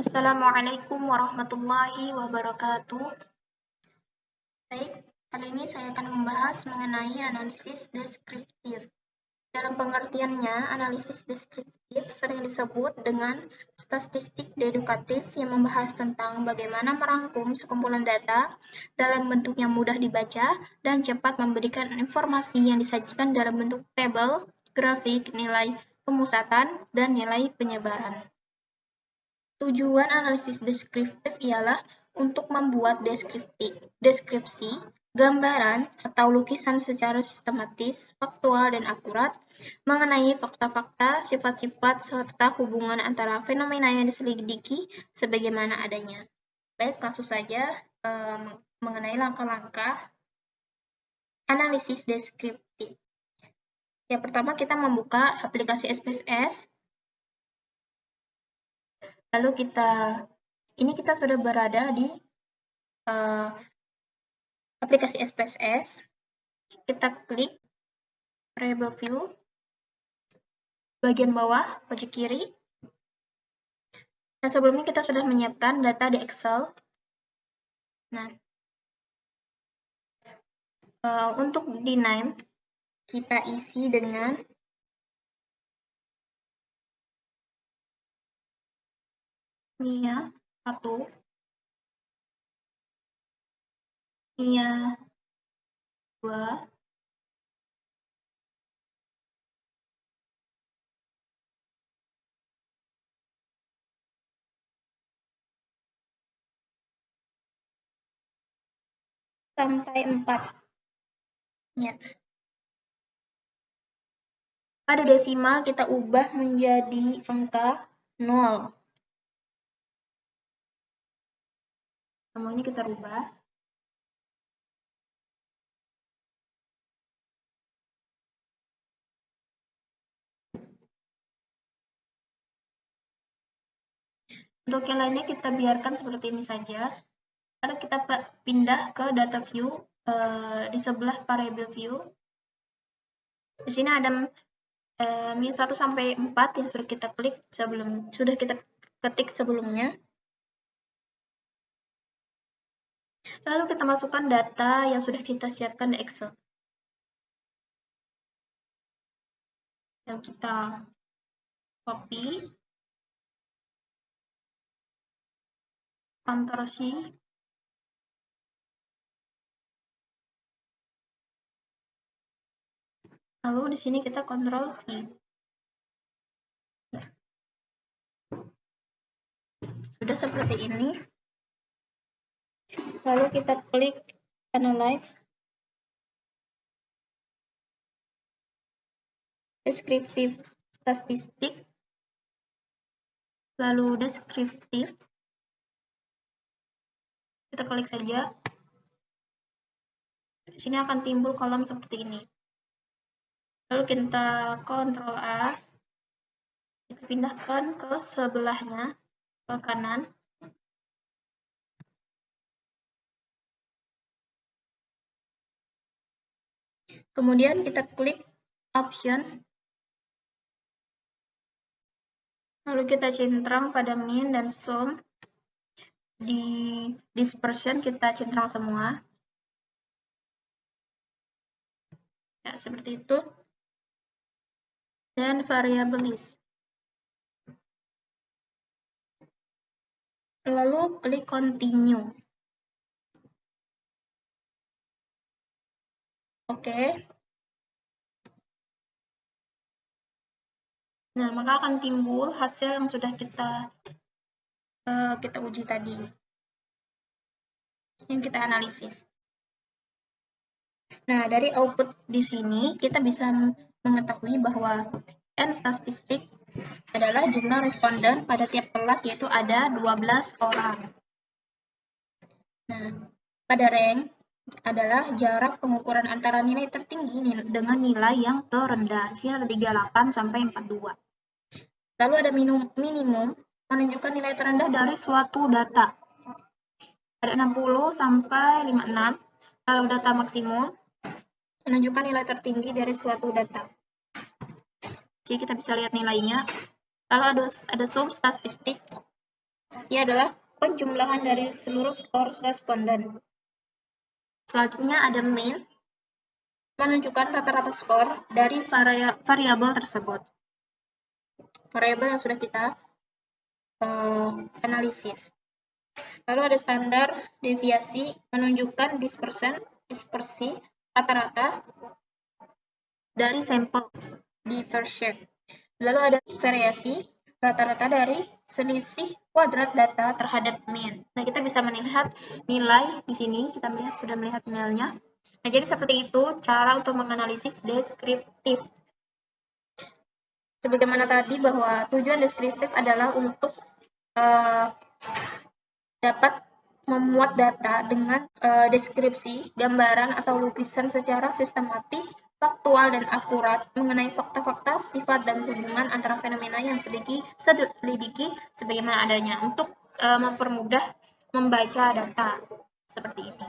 Assalamualaikum warahmatullahi wabarakatuh. Baik, kali ini saya akan membahas mengenai analisis deskriptif. Dalam pengertiannya, analisis deskriptif sering disebut dengan statistik dedukatif yang membahas tentang bagaimana merangkum sekumpulan data dalam bentuk yang mudah dibaca dan cepat memberikan informasi yang disajikan dalam bentuk tabel, grafik, nilai pemusatan, dan nilai penyebaran. Tujuan analisis deskriptif ialah untuk membuat deskripsi, gambaran, atau lukisan secara sistematis, faktual, dan akurat mengenai fakta-fakta, sifat-sifat, serta hubungan antara fenomena yang diselidiki sebagaimana adanya. Baik, langsung saja mengenai langkah-langkah analisis deskriptif. Yang pertama, kita membuka aplikasi SPSS. Lalu kita sudah berada di aplikasi SPSS. Kita klik variable view, bagian bawah, pojok kiri. Nah, sebelumnya kita sudah menyiapkan data di Excel. Nah, untuk di name, kita isi dengan Mia 1, Mia 2, sampai 4. Ya. Pada desimal kita ubah menjadi angka 0. Semuanya kita rubah. Untuk yang lainnya kita biarkan seperti ini saja. Lalu kita pindah ke data view di sebelah variable view. Di sini ada min 1 sampai 4 yang sudah kita ketik sebelumnya. Lalu kita masukkan data yang sudah kita siapkan di Excel. Yang kita copy, Ctrl+C, lalu di sini kita Ctrl+V. Sudah seperti ini. Lalu kita klik Analyze, Deskriptif Statistik, lalu Deskriptif. Kita klik saja. Di sini akan timbul kolom seperti ini. Lalu kita Ctrl+A, kita pindahkan ke sebelahnya, ke kanan. Kemudian kita klik Option, lalu kita centang pada min dan sum. Di dispersion kita centang semua. Ya, seperti itu. Dan variable list. Lalu klik continue. Oke. Nah, maka akan timbul hasil yang sudah kita uji tadi. Yang kita analisis. Nah, dari output di sini kita bisa mengetahui bahwa N statistik adalah jumlah responden pada tiap kelas, yaitu ada 12 orang. Nah, pada rank adalah jarak pengukuran antara nilai tertinggi dengan nilai yang terendah. Di sini ada 38 sampai 42. Lalu ada minimum menunjukkan nilai terendah dari suatu data. Ada 60 sampai 56. Lalu data maksimum menunjukkan nilai tertinggi dari suatu data. Jadi kita bisa lihat nilainya. Lalu ada sum statistik. Ia adalah penjumlahan dari seluruh skor responden. Selanjutnya ada min, menunjukkan rata-rata skor dari variabel tersebut. Variabel yang sudah kita analisis. Lalu ada standar deviasi, menunjukkan dispersi rata-rata dari sampel diversion. Lalu ada variasi, rata-rata dari selisih kuadrat data terhadap mean. Nah, kita bisa melihat nilai di sini, kita sudah melihat nilainya. Nah, jadi seperti itu cara untuk menganalisis deskriptif. Sebagaimana tadi bahwa tujuan deskriptif adalah untuk dapat memuat data dengan deskripsi, gambaran, atau lukisan secara sistematis, faktual, dan akurat mengenai fakta-fakta, sifat, dan hubungan antara fenomena yang selidiki sebagaimana adanya untuk mempermudah membaca data seperti ini.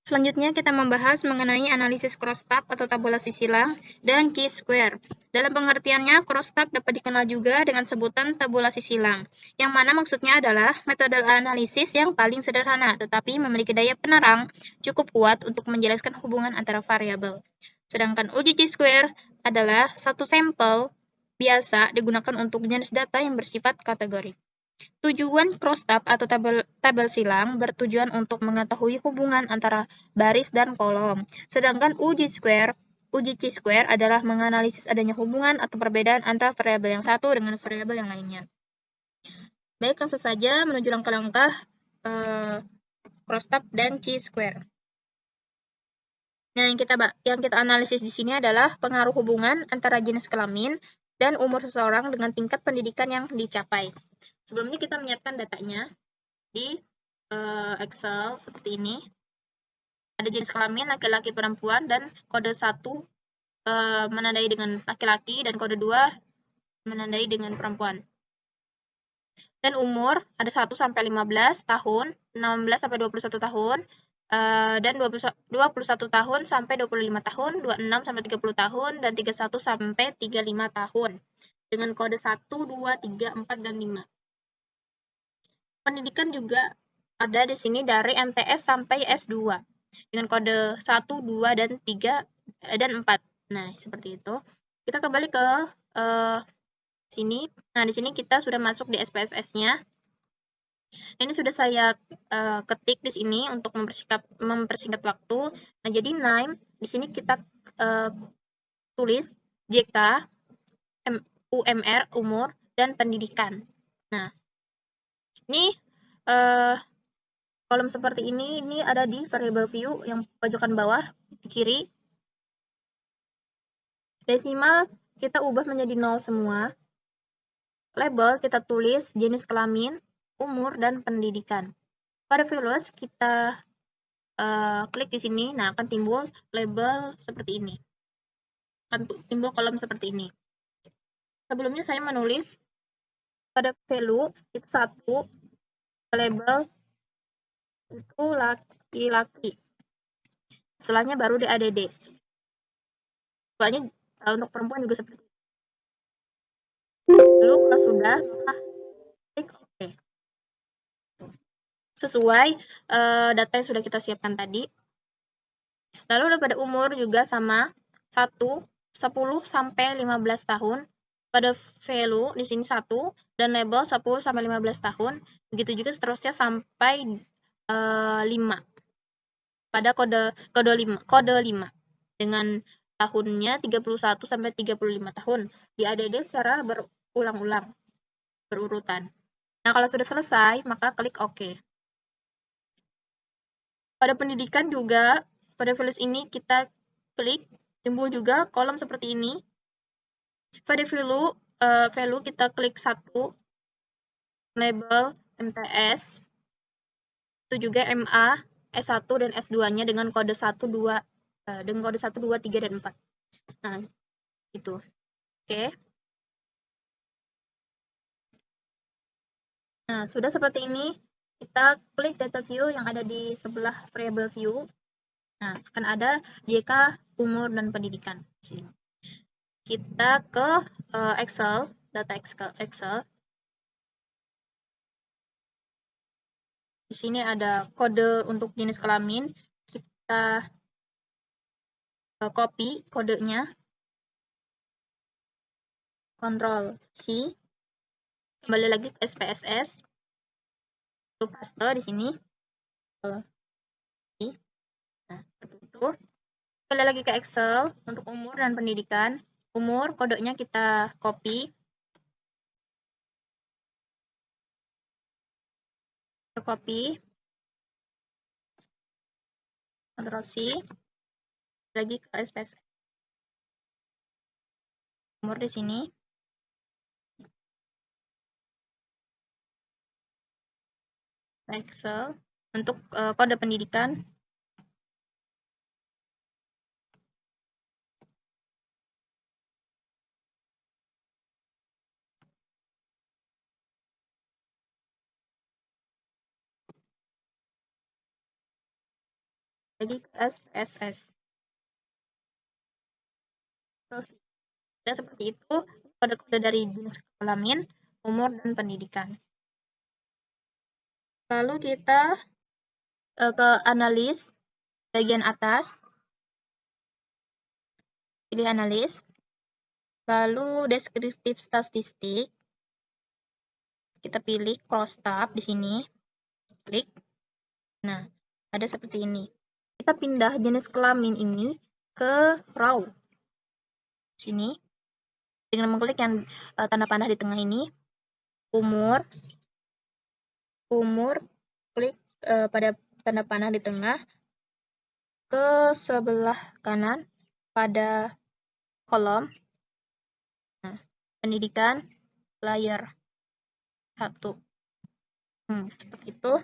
Selanjutnya kita membahas mengenai analisis crosstab atau tabulasi silang dan chi-square. Dalam pengertiannya, crosstab dapat dikenal juga dengan sebutan tabulasi silang, yang mana maksudnya adalah metode analisis yang paling sederhana, tetapi memiliki daya penerang cukup kuat untuk menjelaskan hubungan antara variabel. Sedangkan uji chi-square adalah satu sampel biasa digunakan untuk jenis data yang bersifat kategorik. Tujuan crosstab atau tabel silang bertujuan untuk mengetahui hubungan antara baris dan kolom. Sedangkan uji chi-square adalah menganalisis adanya hubungan atau perbedaan antara variabel yang satu dengan variabel yang lainnya. Baik, langsung saja menuju langkah-langkah crosstab dan chi-square. Nah, yang kita analisis di sini adalah pengaruh hubungan antara jenis kelamin dan umur seseorang dengan tingkat pendidikan yang dicapai. Sebelumnya kita menyiapkan datanya di Excel seperti ini. Ada jenis kelamin laki-laki perempuan dan kode 1 menandai dengan laki-laki dan kode 2 menandai dengan perempuan. Dan umur ada 1 sampai 15 tahun, 16 sampai 21 tahun, dan 21 tahun sampai 25 tahun, 26 sampai 30 tahun, dan 31 sampai 35 tahun. Dengan kode 1, 2, 3, 4, dan 5. Pendidikan juga ada di sini dari MTS sampai S2 dengan kode 1, 2, dan 3, dan 4. Nah, seperti itu. Kita kembali ke sini. Nah, di sini kita sudah masuk di SPSS-nya. Ini sudah saya ketik di sini untuk mempersingkat waktu. Nah, jadi name di sini kita tulis JK, UMR, umur, dan pendidikan. Nah, ini kolom seperti ini ada di variable view yang pojokan bawah di kiri. Desimal kita ubah menjadi 0 semua. Label kita tulis jenis kelamin, umur, dan pendidikan. Pada filus kita klik di sini, nah akan timbul label seperti ini. Akan timbul kolom seperti ini. Sebelumnya saya menulis pada value itu 1, label itu laki-laki. Setelahnya baru di ADD. Soalnya untuk perempuan juga seperti itu. Lalu kalau sudah, maka klik OK. Sesuai data yang sudah kita siapkan tadi. Lalu pada umur juga sama, 1, 10 sampai 15 tahun. Pada value di sini 1 dan label 10 sampai 15 tahun. Begitu juga seterusnya sampai 5. Pada kode 5 dengan tahunnya 31 sampai 35 tahun. Di ADD secara berulang-ulang, berurutan. Nah, kalau sudah selesai, maka klik OK. Pada pendidikan juga, pada filus ini kita klik, timbul juga kolom seperti ini. Pada value kita klik 1, label MTS, itu juga MA, S1 dan S2-nya dengan kode 1, 2, 3, dan 4. Nah, itu. Oke. Nah, sudah seperti ini. Kita klik data view yang ada di sebelah variable view. Nah, akan ada JK, umur, dan pendidikan. Sini. Kita ke Excel, data Excel. Di sini ada kode untuk jenis kelamin. Kita copy kodenya. Ctrl C. Kembali lagi ke SPSS. Lalu paste di sini. Nah, seperti itu. Kembali lagi ke Excel untuk umur dan pendidikan. Umur, kodenya kita copy. Kita copy. Ctrl C. Lagi ke SPSS. Umur di sini. Excel untuk kode pendidikan. Lagi ke SPSS. Terus seperti itu kode-kode dari jenis kelamin, umur, dan pendidikan. Lalu kita ke analis bagian atas, pilih analis, lalu deskriptif statistik, kita pilih cross tab di sini, klik. Nah, ada seperti ini. Kita pindah jenis kelamin ini ke raw. Sini, dengan mengklik yang tanda panah di tengah ini, umur, klik pada tanda panah di tengah, ke sebelah kanan pada kolom. Nah, pendidikan layer 1. Seperti itu.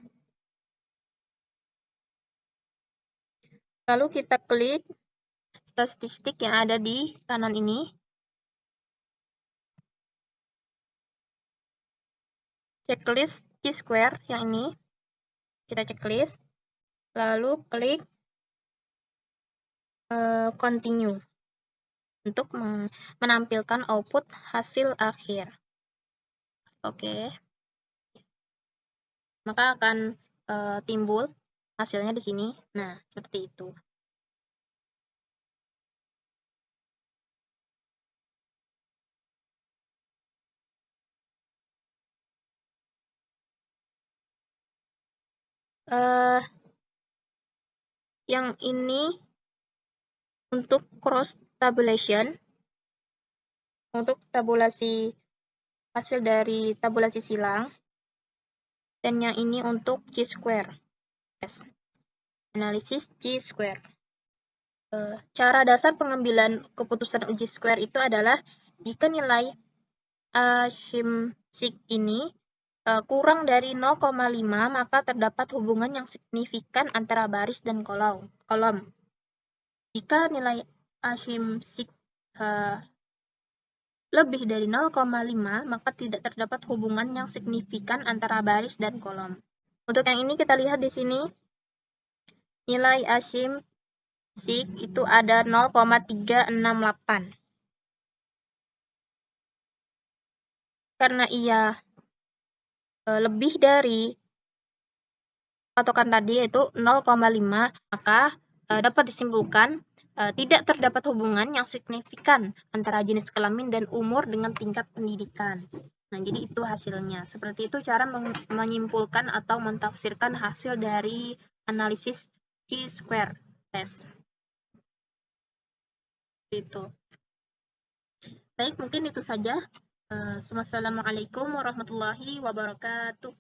Lalu kita klik statistik yang ada di kanan ini. Checklist Chi-square yang ini. Kita checklist. Lalu klik continue untuk menampilkan output hasil akhir. Oke. Maka akan timbul hasilnya di sini. Nah, seperti itu. Yang ini untuk cross tabulation, untuk tabulasi hasil dari tabulasi silang, dan yang ini untuk Chi-square, analisis Chi-square. Cara dasar pengambilan keputusan uji square itu adalah jika nilai Ashimsik ini kurang dari 0,5, maka terdapat hubungan yang signifikan antara baris dan kolom. Jika nilai Ashimsik lebih dari 0,5, maka tidak terdapat hubungan yang signifikan antara baris dan kolom. Untuk yang ini kita lihat di sini, nilai Ashimsik itu ada 0,368. Karena ia lebih dari patokan tadi yaitu 0,5, maka dapat disimpulkan tidak terdapat hubungan yang signifikan antara jenis kelamin dan umur dengan tingkat pendidikan. Nah, jadi itu hasilnya. Seperti itu cara menyimpulkan atau mentafsirkan hasil dari analisis Chi-square test. Itu. Baik, mungkin itu saja. Wassalamualaikum warahmatullahi wabarakatuh.